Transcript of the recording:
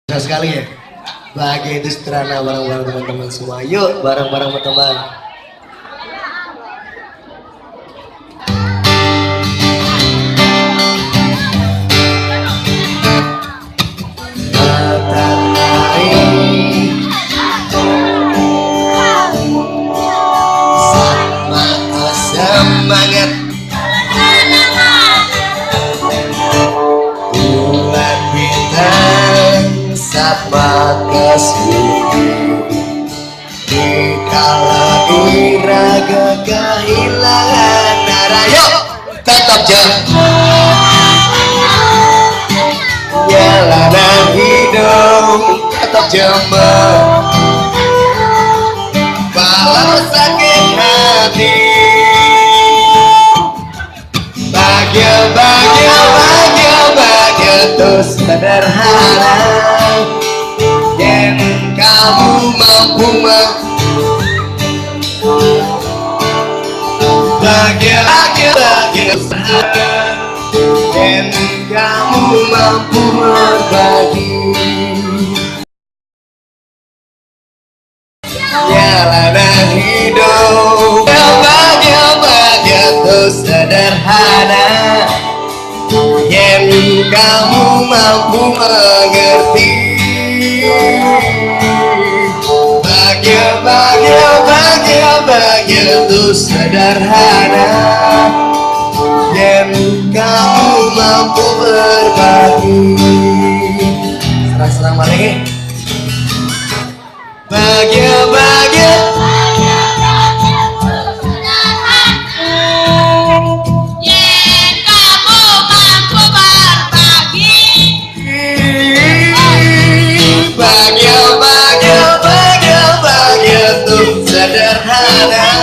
Sekali ya, bahagia itu sederhana bareng-bareng teman-teman semua. Yuk bareng-bareng teman. Semangat bulan bintang sama kasih dikala iraga kehilangan arah. Yuk tetap jalanan hidup tetap jember walau sakit hati. Bahagia itu sederhana yang kamu mampu bahagia yang kamu mampu berbagi. Jalanan hidup bahagia itu sederhana yang kamu mampu mengerti. Bahagia itu sederhana yang kamu mampu berbagi. Serang-serang balik. Bahagia sederhana